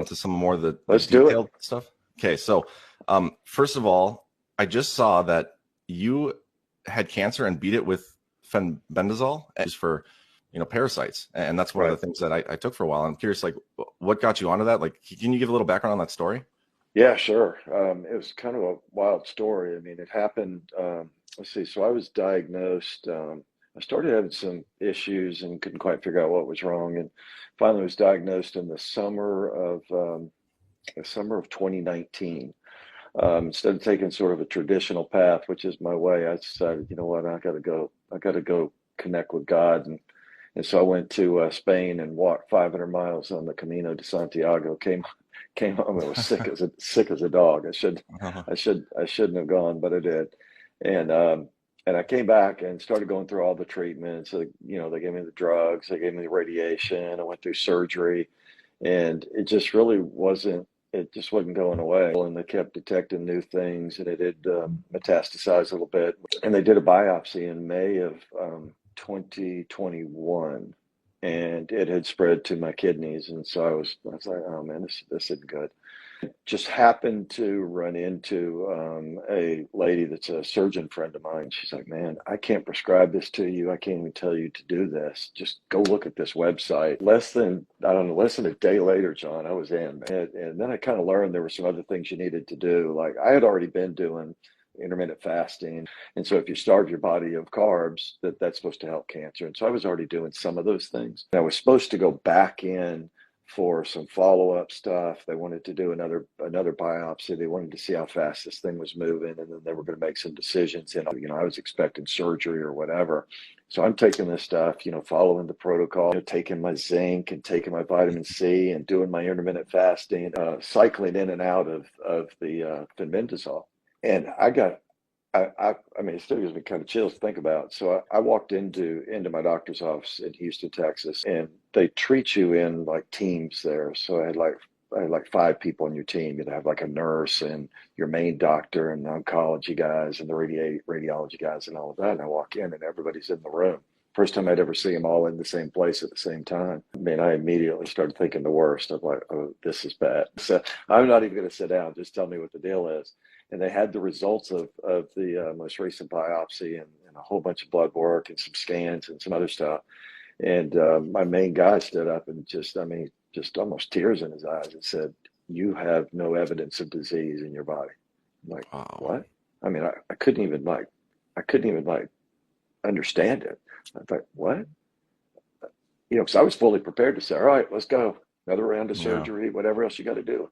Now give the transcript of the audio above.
into some more of the Let's do it. detailed stuff? Okay, so first of all, I just saw that you had cancer and beat it with fenbendazole for parasites, and that's one of the things that I took for a while. I'm curious, like, what got you onto that? Like, can you give a little background on that story? Yeah, sure. It was kind of a wild story. I mean, it happened. Let's see. So I was diagnosed. I started having some issues and couldn't quite figure out what was wrong, and finally was diagnosed in the summer of 2019. Instead of taking sort of a traditional path, which is my way, I decided, you know what, I got to go. I got to go connect with God, and so I went to Spain and walked 500 miles on the Camino de Santiago. Came home and was sick as a dog. Uh-huh. I shouldn't have gone, but I did. And I came back and started going through all the treatments. So, they gave me the drugs, they gave me the radiation. I went through surgery, and it just wasn't going away. And they kept detecting new things, and it had metastasized a little bit. And they did a biopsy in May of 2021, and it had spread to my kidneys. And so I was like, oh man, this isn't good. Just happened to run into a lady that's a surgeon friend of mine. She's like, man, I can't prescribe this to you. I can't even tell you to do this. Just go look at this website. Less than a day later, John, I was in. And then I kind of learned there were some other things you needed to do. Like, I had already been doing intermittent fasting. And so if you starve your body of carbs, that's supposed to help cancer. And so I was already doing some of those things. And I was supposed to go back in for some follow-up stuff. They wanted to do another biopsy. They wanted to see how fast this thing was moving, and then they were going to make some decisions. And I was expecting surgery or whatever. So I'm taking this stuff, following the protocol, taking my zinc and taking my vitamin C and doing my intermittent fasting, cycling in and out of the fenbendazole. And I mean, it still gives me kind of chills to think about. So I walked into my doctor's office in Houston, Texas, and they treat you in like teams there. So I had like 5 people on your team. You'd have like a nurse and your main doctor and the oncology guys and the radiology guys and all of that. And I walk in and everybody's in the room. First time I'd ever see them all in the same place at the same time. I mean, I immediately started thinking the worst. I'm like, oh, this is bad. So I'm not even going to sit down. Just tell me what the deal is. And they had the results of the most recent biopsy and a whole bunch of blood work and some scans and some other stuff. And my main guy stood up and just almost tears in his eyes and said, "You have no evidence of disease in your body." I'm like, Wow. what? I mean, I couldn't even understand it. I thought, what? Because I was fully prepared to say, all right, let's go. Another round of surgery, whatever else you got to do.